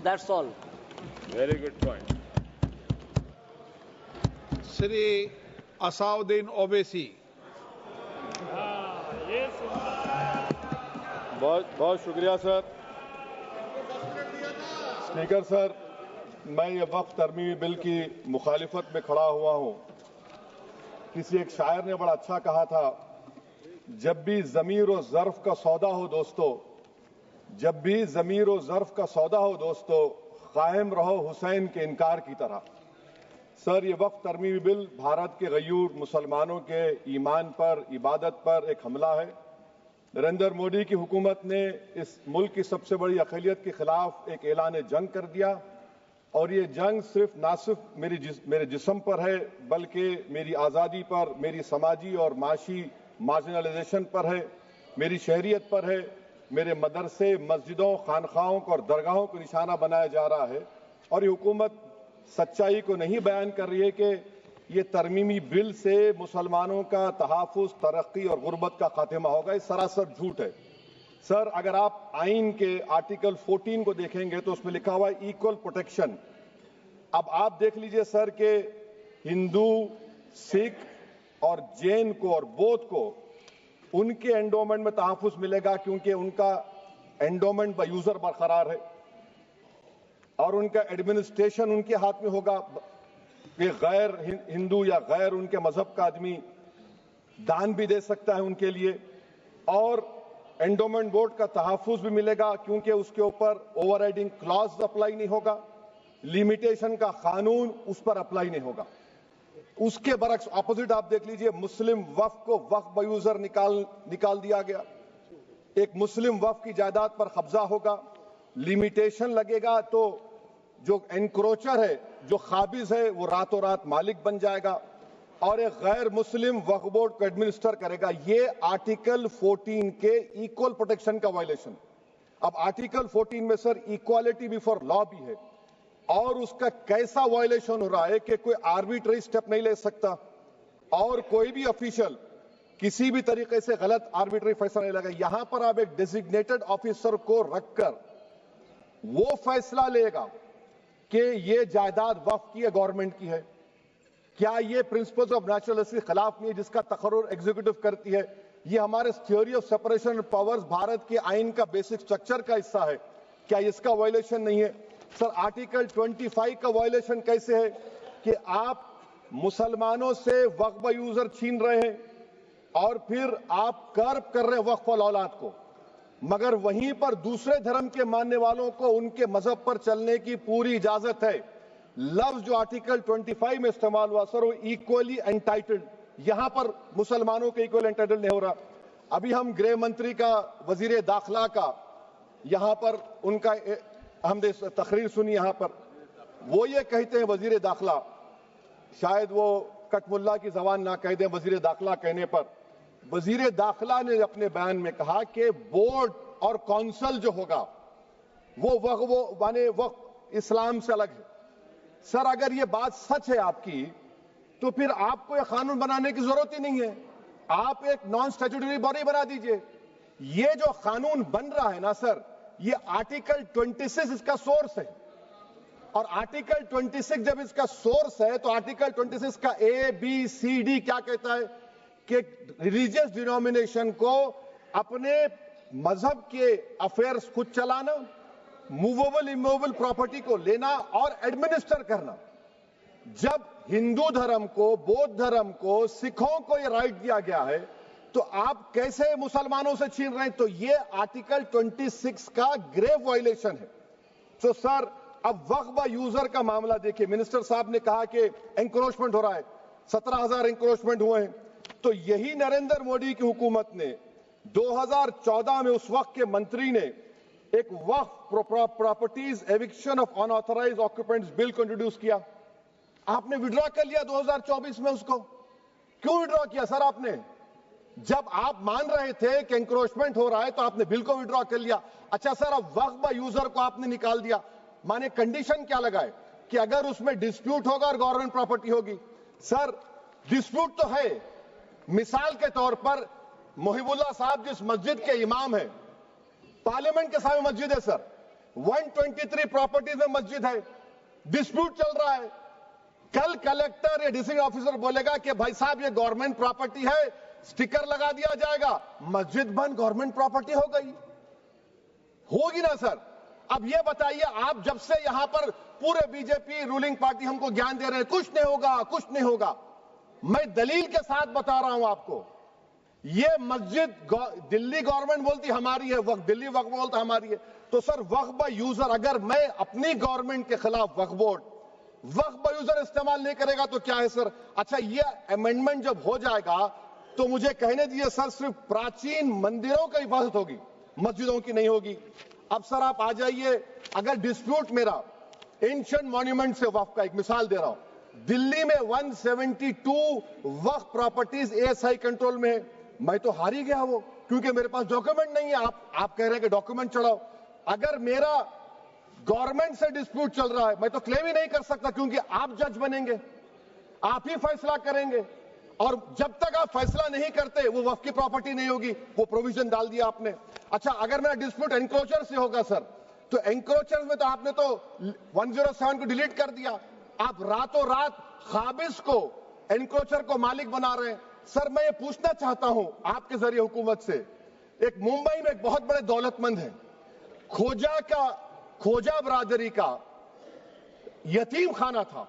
That's all. Very good point. Shri Asaduddin Owaisi. बहुत बहुत शुक्रिया सर। स्पीकर सर, मैं ये वक्फ तरमीमी बिल की मुखालिफत में खड़ा हुआ हूं। किसी एक शायर ने बड़ा अच्छा कहा था, जब भी ज़मीर और ज़र्फ का सौदा हो दोस्तों, जब भी ज़मीर और ज़र्फ का सौदा हो दोस्तों, कायम रहो हुसैन के इनकार की तरह। सर, ये वक्फ तरमीमी बिल भारत के गयूर मुसलमानों के ईमान पर, इबादत पर एक हमला है। नरेंद्र मोदी की हुकूमत ने इस मुल्क की सबसे बड़ी अक़लियत के खिलाफ एक ऐलान जंग कर दिया, और ये जंग ना सिर्फ मेरे जिस्म पर है, बल्कि मेरी आज़ादी पर, मेरी समाजी और माशी मार्जिनलाइजेशन पर है, मेरी शहरियत पर है, मेरे मदरसे, मस्जिदों, खानखाहों को और दरगाहों को निशाना बनाया जा रहा है। और ये हुकूमत सच्चाई को नहीं बयान कर रही है कि ये तरमीमी बिल से मुसलमानों का तहफ़्फ़ुज़, तरक्की और गुर्बत का खात्मा होगा। ये सरासर झूठ है। सर, अगर आप आइन के आर्टिकल 14 को देखेंगे तो उसमें लिखा हुआ है इक्वल प्रोटेक्शन। अब आप देख लीजिए सर कि हिंदू, सिख और जैन को और बौद्ध को उनके एंडोमेंट में तहफ़्फ़ुज़ मिलेगा, क्योंकि उनका एंडोमेंट बाय यूजर बरकरार है और उनका एडमिनिस्ट्रेशन उनके हाथ में होगा। कि गैर हिंदू या गैर उनके मजहब का आदमी दान भी दे सकता है उनके लिए, और एंडोमेंट बोर्ड का तहफ़्फ़ुज़ भी मिलेगा, क्योंकि उसके ऊपर ओवरराइडिंग क्लॉज अप्लाई नहीं होगा, लिमिटेशन का कानून उस पर अप्लाई नहीं होगा। उसके बरक्स ऑपोजिट आप देख लीजिए, मुस्लिम वक्फ को वक्फ बाय यूजर निकाल दिया गया। एक मुस्लिम वक्फ की जायदाद पर कब्जा होगा, लिमिटेशन लगेगा तो जो एनक्रोचर है, जो खाबिज है, वो रातों रात मालिक बन जाएगा और एक गैर मुस्लिम वक्फ बोर्ड को एडमिनिस्टर करेगा। ये आर्टिकल 14 के इक्वल प्रोटेक्शन का वायलेशन। अब आर्टिकल 14 में सर इक्वालिटी बिफोर लॉ भी है, और उसका कैसा वायलेशन हो रहा है कि कोई आर्बिट्ररी स्टेप नहीं ले सकता और कोई भी ऑफिशियल किसी भी तरीके से गलत आर्बिट्ररी फैसला नहीं लगा। यहां पर आप एक डेजिग्नेटेड ऑफिसर को रखकर वो फैसला लेगा कि ये जायदाद वक्फ की है, गवर्नमेंट की है। क्या ये प्रिंसिपल्स ऑफ नेचुरलिटी के खिलाफ नहीं है, जिसका तकर्रुर एग्जीक्यूटिव करती है? ये हमारे theory of separation of powers, Bharat के आइन का बेसिक स्ट्रक्चर का हिस्सा है। क्या इसका वायलेशन नहीं है? सर, आर्टिकल 25 का वायलेशन कैसे है कि आप मुसलमानों से वक्फ बाय यूजर छीन रहे हैं और फिर आप कर्ब कर रहे हैं वक्फ वाल औलाद को, मगर वहीं पर दूसरे धर्म के मानने वालों को उनके मजहब पर चलने की पूरी इजाजत है। लफ्ज जो आर्टिकल 25 में इस्तेमाल हुआ सर, वो इक्वली एंटाइटल्ड, यहां पर मुसलमानों के इक्वल एंटाइटल्ड नहीं हो रहा। अभी हम गृह मंत्री का, वजीर दाखिला का यहां पर उनका हमने तकरीर सुनी, यहां पर वो ये कहते हैं, वजीर दाखिला, शायद वो कटमुल्ला की जबान ना कह दें, वजीर दाखिला कहने पर वजीर दाखिला ने अपने बयान में कहा कि बोर्ड और काउंसिल जो होगा वो माने वक्फ इस्लाम से अलग है। सर, अगर ये बात सच है आपकी, तो फिर आपको ये कानून बनाने की जरूरत ही नहीं है। आप एक नॉन स्टैट्यूटरी बॉडी बना दीजिए। ये जो कानून बन रहा है ना सर, ये आर्टिकल 26 इसका सोर्स है, और आर्टिकल 26 जब इसका सोर्स है तो आर्टिकल 26 का ABCD क्या कहता है कि रिलीजियस डिनोमिनेशन को अपने मजहब के अफेयर्स खुद चलाना, मूवेबल इमूवेबल प्रॉपर्टी को लेना और एडमिनिस्टर करना। जब हिंदू धर्म को, बौद्ध धर्म को, सिखों को यह राइट दिया गया है, तो आप कैसे मुसलमानों से छीन रहे हैं? तो ये आर्टिकल 26 का ग्रेव वायलेशन है। तो सर, अब वक्फ बाय यूजर का मामला देखिए, मिनिस्टर साहब ने कहा कि एंक्रोचमेंट हो रहा है, 17,000 एंक्रोचमेंट हुए हैं। तो यही नरेंद्र मोदी की हुकूमत ने 2014 में उस वक्त के मंत्री ने एक Waqf properties eviction of unauthorised occupants bill को इंट्रोड्यूस किया। आपने विड्रॉ कर लिया 2024 में उसको। क्यों विड्रॉ किया सर आपने? जब आप मान रहे थे कि एंक्रोचमेंट हो रहा है तो आपने बिल को विड्रॉ कर लिया। अच्छा सर, अब वक्फ बाय यूजर को आपने निकाल दिया, माने कंडीशन क्या लगाए कि अगर उसमें डिस्प्यूट होगा और गवर्नमेंट प्रॉपर्टी होगी। सर, डिस्प्यूट तो है। मिसाल के तौर पर मोहिबुल्लाह साहब जिस मस्जिद के इमाम हैं, पार्लियामेंट के सामने मस्जिद है सर, 123 प्रॉपर्टीज में मस्जिद है, डिस्प्यूट चल रहा है। कल कलेक्टर या डिस्ट्रिक्ट ऑफिसर बोलेगा कि भाई साहब ये गवर्नमेंट प्रॉपर्टी है, स्टिकर लगा दिया जाएगा, मस्जिद बंद, गवर्नमेंट प्रॉपर्टी हो गई, होगी ना सर। अब ये बताइए, आप जब से यहां पर पूरे बीजेपी रूलिंग पार्टी हमको ज्ञान दे रहे हैं कुछ नहीं होगा, कुछ नहीं होगा, मैं दलील के साथ बता रहा हूं आपको। ये मस्जिद दिल्ली गवर्नमेंट बोलती हमारी है, वक्फ दिल्ली वक्फ बोलता हमारी है, तो सर वक्फ बाय यूजर, अगर मैं अपनी गवर्नमेंट के खिलाफ वक्फ बोर्ड वक्फ बाय यूजर इस्तेमाल नहीं करेगा तो क्या है सर। अच्छा, ये अमेंडमेंट जब हो जाएगा तो मुझे कहने दीजिए सर, सिर्फ प्राचीन मंदिरों की हिफाजत होगी, मस्जिदों की नहीं होगी। अब सर आप आ जाइए, अगर डिस्प्यूट मेरा एंशिएंट मॉन्यूमेंट से वक्फ का, एक मिसाल दे रहा हूं, दिल्ली में 172 वक्फ प्रॉपर्टीज एएसआई कंट्रोल में है, मैं तो हार ही गया वो, क्योंकि मेरे पास डॉक्यूमेंट नहीं है। आप कह रहे हैं कि डॉक्यूमेंट चढ़ाओ, अगर मेरा गवर्नमेंट से डिस्प्यूट चल रहा है मैं तो क्लेम ही नहीं कर सकता, क्योंकि आप जज बनेंगे, आप ही फैसला करेंगे, और जब तक आप फैसला नहीं करते वो वक्फ की प्रॉपर्टी नहीं होगी। वो प्रोविजन डाल दिया आपने। अच्छा, अगर मेरा डिस्प्यूट एंक्रोचर से होगा सर, तो एंक्रोचर में तो आपने तो 107 को डिलीट कर दिया, आप रातों रात खाबिज को, एंक्रोचर को मालिक बना रहे हैं। सर मैं ये पूछना चाहता हूं आपके जरिए हुकूमत से, एक मुंबई में एक बहुत बड़े दौलतमंद है, खोजा बरादरी का यतीम खाना था,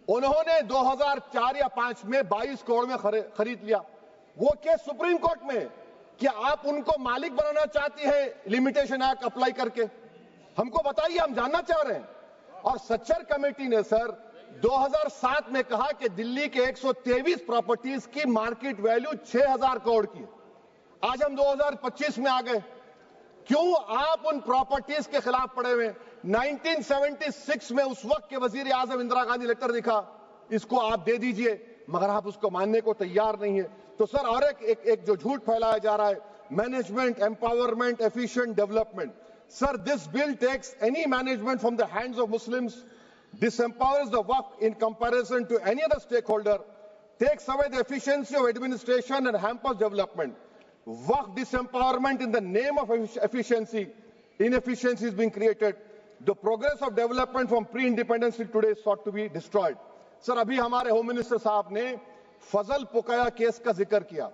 उन्होंने 2004 या 5 में 22 करोड़ में खरीद लिया। वो केस सुप्रीम कोर्ट में, क्या आप उनको मालिक बनाना चाहती हैं लिमिटेशन एक्ट अप्लाई करके? हमको बताइए, हम जानना चाह रहे हैं। और सच्चर कमेटी ने सर 2007 में कहा कि दिल्ली के 123 प्रॉपर्टीज की मार्केट वैल्यू 6000 करोड़ की। आज हम 2025 में आ गए, क्यों आप उन प्रॉपर्टीज के खिलाफ पड़े हुए? 1976 में उस वक्त के वजीर आजम इंदिरा गांधी लेटर लिखा, इसको आप दे दीजिए, मगर आप उसको मानने को तैयार नहीं है। तो सर और एक जो झूठ फैलाया जा रहा है, management, empowerment, efficient development. Sir this bill takes any management from the hands of Muslims, disempowers the waqf in comparison to any other stakeholder, takes away the efficiency of administration and hampers development. Waqf disempowerment in the name of efficiency, inefficiency is being created. The progress of development from pre-independence till today is sought to be destroyed. Sir अभी हमारे home minister साहब ने फजल पुकाया case का जिक्र किया।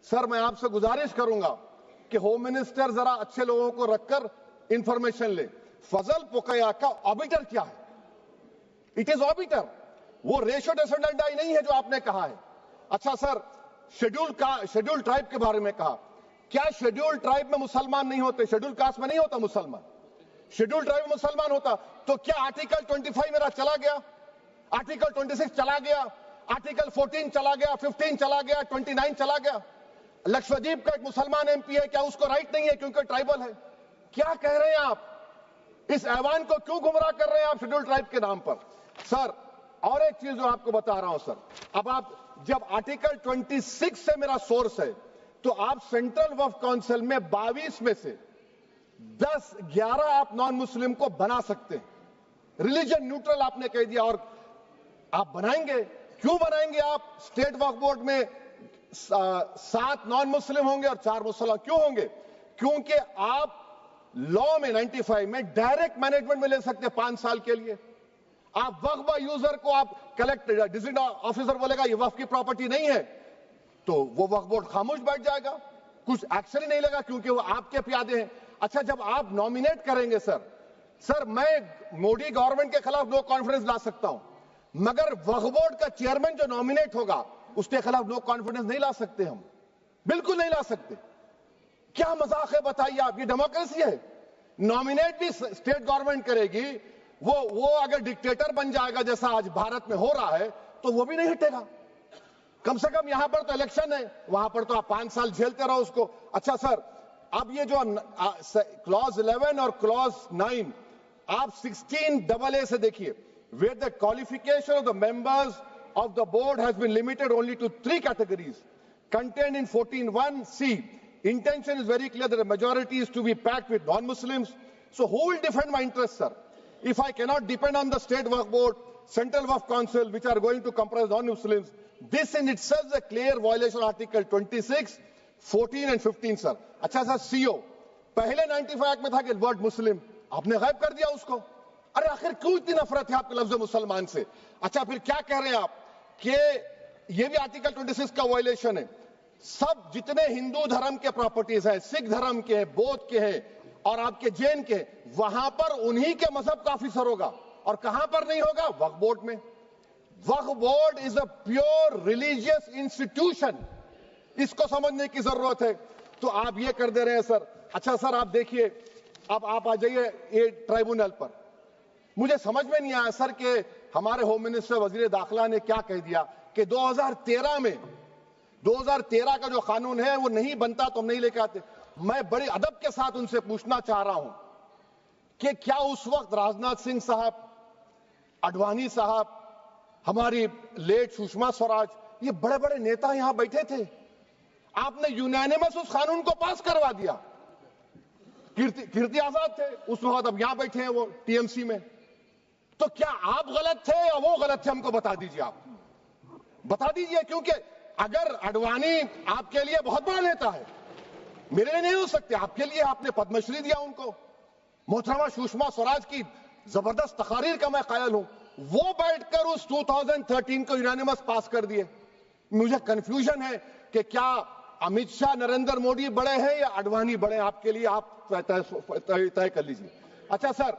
Sir मैं आपसे गुजारिश करूंगा कि होम मिनिस्टर जरा अच्छे लोगों को रखकर इंफॉर्मेशन ले। फजल पुकाया का ऑबिटर क्या है? इट इज ऑबिटर, वो रेशियो डिसेंडेंटाई नहीं है जो आपने कहा है। अच्छा सर, शेड्यूल ट्राइब के बारे में कहा, क्या शेड्यूल ट्राइब में मुसलमान नहीं होते? शेड्यूल कास्ट में नहीं होता मुसलमान, शेड्यूल ट्राइब में मुसलमान होता। तो क्या आर्टिकल 25 मेरा चला गया, आर्टिकल 26 चला गया, आर्टिकल 14 चला गया, 15 चला गया, 29 चला गया? लक्षद्वीप का एक मुसलमान एमपी है, क्या उसको राइट नहीं है क्योंकि ट्राइबल है? क्या कह रहे हैं आप? इस ऐवान को क्यों गुमराह कर रहे हैं आप शेड्यूल ट्राइब के नाम पर? सर और एक चीज जो आपको बता रहा हूं सर, अब आप जब आर्टिकल 26 से मेरा सोर्स है, तो आप सेंट्रल वक्फ काउंसिल में 22 में से 10-11 आप नॉन मुस्लिम को बना सकते हैं। रिलीजन न्यूट्रल आपने कह दिया, और आप बनाएंगे, क्यों बनाएंगे आप? स्टेट वक्फ बोर्ड में 7 नॉन मुस्लिम होंगे और 4 मुसलमान क्यों होंगे? क्योंकि आप लॉ में 95 में डायरेक्ट मैनेजमेंट में ले सकते हैं 5 साल के लिए। आप वक्फ बाय यूजर को आप कलेक्टर डिस्ट्रिक्ट ऑफिसर बोलेगा ये वक्फ की प्रॉपर्टी नहीं है, तो वो वक्फ बोर्ड खामोश बैठ जाएगा, कुछ एक्शन ही नहीं लेगा, क्योंकि वो आपके प्यादे हैं। अच्छा, जब आप नॉमिनेट करेंगे सर मैं मोदी गवर्नमेंट के खिलाफ नो कॉन्फिडेंस ला सकता हूं, मगर वक्फ बोर्ड का चेयरमैन जो नॉमिनेट होगा उसके खिलाफ नो कॉन्फिडेंस नहीं ला सकते, हम बिल्कुल नहीं ला सकते। क्या मजाक है बताइए आप? ये डेमोक्रेसी है। नॉमिनेट भी स्टेट गवर्नमेंट करेगी, वो अगर डिक्टेटर बन जाएगा जैसा आज भारत में हो रहा है तो वो भी नहीं हटेगा। कम से कम यहां पर तो इलेक्शन है, वहां पर तो आप 5 साल झेलते रहो उसको। अच्छा सर, अब ये जो क्लॉज 11 और क्लॉज 9 आप 16AA से देखिए, where the qualification of the members of the board has been limited only to 3 categories contained in 14(1)(c). Intention is very clear that the majority is to be packed with non-Muslims. So who will defend my interests, sir? If I cannot depend on the state waqf board, central waqf council, which are going to comprise non-Muslims, this in itself is a clear violation of Article 26, 14 and 15, sir. अच्छा sir, CO पहले 95 act में था कि word मुस्लिम, आपने गायब कर दिया उसको। अरे आखिर क्यों इतनी नफरत है आपके लफ्ज मुसलमान से? अच्छा फिर क्या कह रहे हैं आप कि ये भी आर्टिकल 26 का वायलेशन है। सब जितने हिंदू धर्म के प्रॉपर्टीज हैं, सिख धर्म के, बौद्ध के हैं और आपके जैन के, वहां पर उन्हीं के मजहब का ऑफिसर होगा। और कहां पर नहीं होगा? वक्फ बोर्ड में। Waqf board is a pure religious institution, इसको समझने की जरूरत है। तो आप ये कर दे रहे हैं सर। अच्छा सर आप देखिए, अब आप आ जाइए ये ट्राइब्यूनल पर। मुझे समझ में नहीं आया सर कि हमारे होम मिनिस्टर वजीर दाखिला ने क्या कह दिया कि 2013 में 2013 का जो कानून है वो नहीं बनता तो हम नहीं लेके आते। मैं बड़े अदब के साथ उनसे पूछना चाह रहा हूं कि क्या उस वक्त राजनाथ सिंह साहब, अडवाणी साहब, हमारी लेट सुषमा स्वराज, ये बड़े बड़े नेता यहां बैठे थे? आपने यूनानिमस उस कानून को पास करवा दिया। कीर्ति आजाद थे उस वक्त, अब यहां बैठे हैं वो टीएमसी में। तो क्या आप गलत थे या वो गलत थे? हमको बता दीजिए, आप बता दीजिए। क्योंकि अगर अडवाणी आपके लिए बहुत बड़ा नेता है, मेरे लिए नहीं हो सकते, आपके लिए आपने पद्मश्री दिया उनको। मोहतरमा सुषमा स्वराज की जबरदस्त तकारीर का मैं कायल हूं। वो बैठकर उस 2013 को यूनानिमस पास कर दिए। मुझे कंफ्यूजन है कि क्या अमित शाह, नरेंद्र मोदी बड़े हैं या अडवाणी बड़े हैं? आपके लिए आप तय कर लीजिए। अच्छा सर,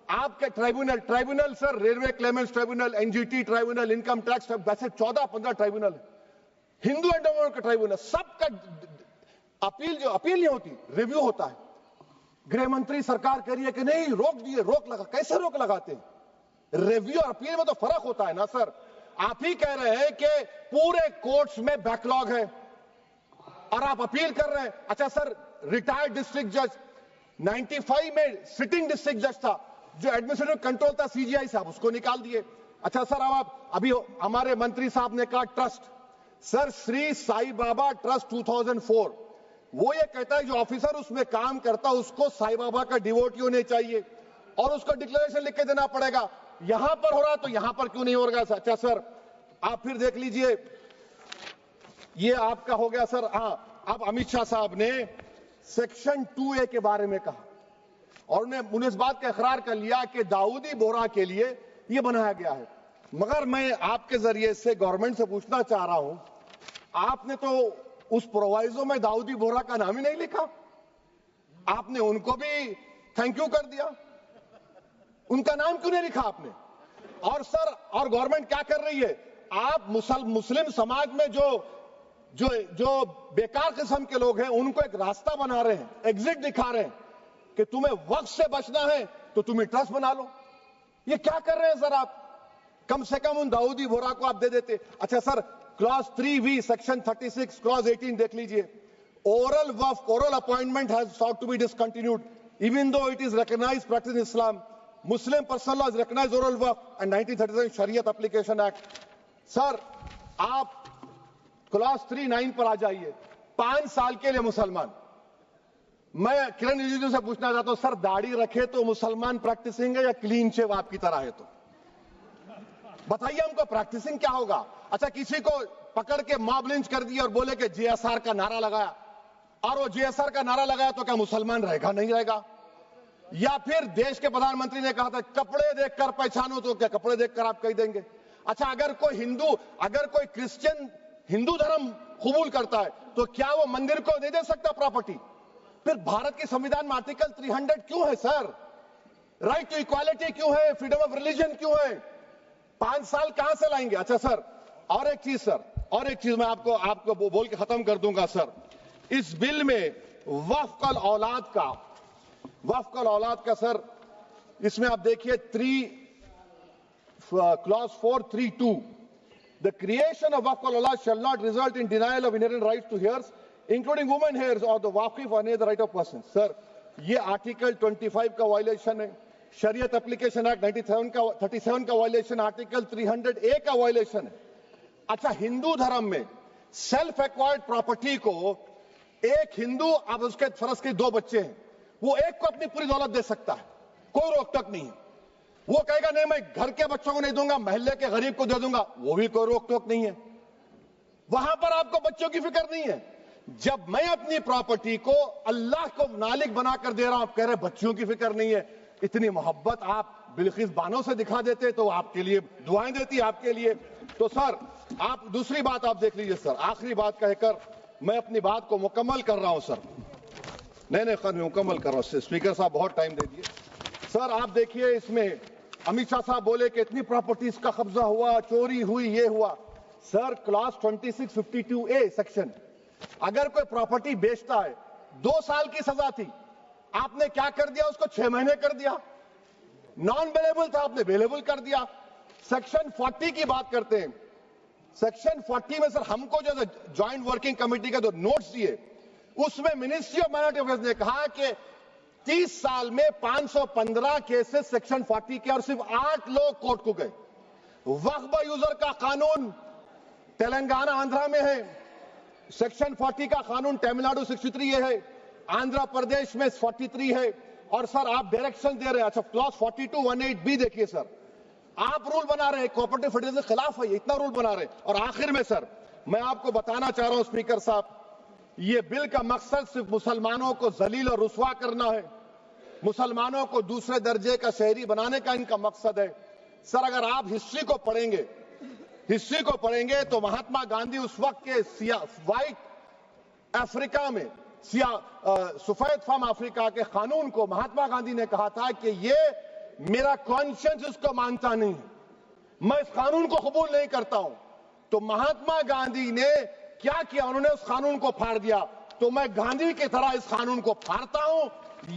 आपके tribunal sir, railway Clements tribunal, NGT tribunal, income tax, वैसे 14-15 ट्राइब्यूनल है। हिंदू एंडोमेंट का ट्राइब्यूनल, सबका अपील नहीं होती, रिव्यू होता है। गृह मंत्री सरकार कह रही है कि नहीं रोक दिए, रोक लगा। कैसे रोक लगाते हैं? रिव्यू और अपील में तो फर्क होता है ना सर। आप ही कह रहे हैं कि पूरे कोर्ट्स में बैकलॉग है और आप अपील कर रहे हैं। अच्छा सर, रिटायर्ड डिस्ट्रिक्ट जज 95 में सिटिंग डिस्ट्रिक्ट जज था, जो एडमिनिस्ट्रेटिव कंट्रोल था सीजीआई साहब, उसको निकाल दिए। अच्छा सर, अब आप अभी हमारे मंत्री साहब ने कहा trust, sir Shri Sai Baba trust 2004, वो ये कहता है जो ऑफिसर उसमें काम करता है उसको साई बाबा का डिवोटी होने चाहिए और उसको डिक्लेरेशन लिख के देना पड़ेगा। यहां पर हो रहा तो यहां पर क्यों नहीं हो रहा? अच्छा सर, आप फिर देख लीजिए, ये आपका हो गया सर। अब अमित शाह साहब ने सेक्शन 2A के बारे में कहा और उन्होंने इस बात का इकरार कर लिया कि दाऊदी बोहरा के लिए यह बनाया गया है। मगर मैं आपके जरिए से गवर्नमेंट से पूछना चाह रहा हूं, आपने तो उस प्रोवाइजो में दाऊदी बोहरा का नाम ही नहीं लिखा। आपने उनको भी थैंक यू कर दिया, उनका नाम क्यों नहीं लिखा आपने? और सर, और गवर्नमेंट क्या कर रही है? आप मुस्लिम समाज में जो बेकार किस्म के लोग हैं उनको एक रास्ता बना रहे हैं, एग्जिट दिखा रहे हैं कि तुम्हें वक्त से बचना है तो तुम्हें ट्रस्ट बना लो। ये क्या कर रहे हैं सर आप? कम से कम उन दाऊदी बोहरा को आप दे देते। अच्छा sir, clause 3V section 36 clause 18 देख लीजिए। Oral Waqf, oral appointment has sought to be discontinued even though it is recognized practice in Islam. Muslim personal law is recognized oral waqf and 1937 Shariat Application Act. Sir आप clause 3(9) पर आ जाइए। 5 साल के लिए मुसलमान। मैं किरण रिजिजू से पूछना चाहता हूं, सर दाढ़ी रखे तो मुसलमान प्रैक्टिसिंग है या क्लीन शेव आपकी तरह है? तो बताइए हमको, प्रैक्टिसिंग क्या होगा? अच्छा, किसी को पकड़ के मॉब लिंच कर दिया और बोले कि JSR का नारा लगाया, और वो JSR का नारा लगाया तो क्या मुसलमान रहेगा? नहीं रहेगा। या फिर देश के प्रधानमंत्री ने कहा था कपड़े देखकर पहचानो, तो क्या कपड़े देखकर आप कह देंगे? अच्छा, अगर कोई क्रिश्चियन हिंदू धर्म कबूल करता है तो क्या वो मंदिर को दे सकता प्रॉपर्टी? फिर भारत के संविधान में आर्टिकल 300 क्यों है सर? राइट टू इक्वालिटी क्यों है? फ्रीडम ऑफ रिलीजन क्यों है? 5 साल कहां से लाएंगे? अच्छा सर, और एक चीज सर, और एक चीज मैं आपको बोल के खत्म कर दूंगा सर। इस बिल में वक्फ औलाद का सर, इसमें आप देखिए clause 4(3)(2), the creation of waqf al-awlad shall not result in denial of inherent rights to heirs, including women heirs or the waqif or any other right of person. Sir, ये article 25 का violation है, शरीयत application act 37 का violation, article 300A का violation है। अच्छा, हिंदू धर्म में सेल्फ एक्वायर्ड प्रॉपर्टी को एक हिंदू, अब उसके फर्ज के 2 बच्चे हैं, वो एक को अपनी पूरी दौलत दे सकता है, कोई रोक टोक नहीं है। वो कहेगा नहीं मैं घर के बच्चों को नहीं दूंगा, मोहल्ले के गरीब को दे दूंगा, वो भी कोई रोक टोक नहीं है। वहां पर आपको बच्चों की फिक्र नहीं है। जब मैं अपनी प्रॉपर्टी को अल्लाह को मालिक बनाकर दे रहा हूं, आप कह रहे बच्चियों की फिक्र नहीं है। इतनी मोहब्बत आप बिल्किस बानो से दिखा देते तो आपके लिए दुआएं देती आपके लिए। तो सर आप दूसरी बात आप देख लीजिए सर, आखिरी बात कहकर मैं अपनी बात को मुकम्मल कर रहा हूं सर। नहीं खैर मैं मुकम्मल कर रहा हूं, स्पीकर साहब बहुत टाइम दे दिए। सर आप देखिए इसमें अमित शाह साहब बोले कि इतनी प्रॉपर्टीज का कब्जा हुआ, चोरी हुई, ये हुआ। सर क्लास 2652A सेक्शन, अगर कोई प्रॉपर्टी बेचता है 2 साल की सजा थी, आपने क्या कर दिया, उसको 6 महीने कर दिया। नॉन बेलेबल था, आपने बेलेबल कर दिया। सेक्शन 40 की बात करते हैं, सेक्शन 40 में सर हमको जो ज्वाइंट वर्किंग कमेटी का जो नोट्स दिए, उसमें मिनिस्ट्री ऑफ माइनॉरिटी अफेयर्स ने कहा कि 30 साल में 515 केसेस सेक्शन 40 के और सिर्फ 8 लोग कोर्ट को गए। वक्फ यूजर का कानून तेलंगाना आंध्रा में है, सेक्शन 40 का कानून तमिलनाडु 63 है, आंध्र प्रदेश में 43 है। और सर आप डायरेक्शन दे रहे हैं, अच्छा क्लॉज 4218B देखिए सर, आप रूल बना रहे हैं, कोऑपरेटिव फेडरलिज्म के खिलाफ है, इतना रूल बना रहे हैं। और आखिर में सर मैं आपको बताना चाह रहा हूं स्पीकर साहब, ये बिल का मकसद सिर्फ मुसलमानों को जलील और रुस्वा करना है, मुसलमानों को दूसरे दर्जे का शहरी बनाने का इनका मकसद है। सर अगर आप हिस्ट्री को पढ़ेंगे तो महात्मा गांधी उस वक्त के व्हाइट अफ्रीका में सफेद फार्म अफ्रीका के कानून को महात्मा गांधी ने कहा था कि ये मेरा कॉन्शियंस इसको मानता नहीं है, मैं इस कानून को कबूल नहीं करता हूं। तो महात्मा गांधी ने क्या किया, उन्होंने उस कानून को फाड़ दिया। तो मैं गांधी की तरह इस कानून को फाड़ता हूं,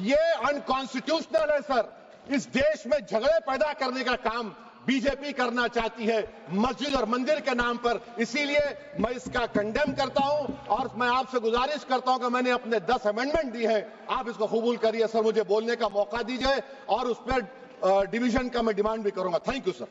ये अनकॉन्स्टिट्यूशनल है सर। इस देश में झगड़े पैदा करने का काम बीजेपी करना चाहती है मस्जिद और मंदिर के नाम पर, इसीलिए मैं इसका कंडेम करता हूं। और मैं आपसे गुजारिश करता हूं कि मैंने अपने 10 अमेंडमेंट दी है, आप इसको कबूल करिए सर, मुझे बोलने का मौका दीजिए और उस पर डिवीजन का मैं डिमांड भी करूंगा। Thank you sir.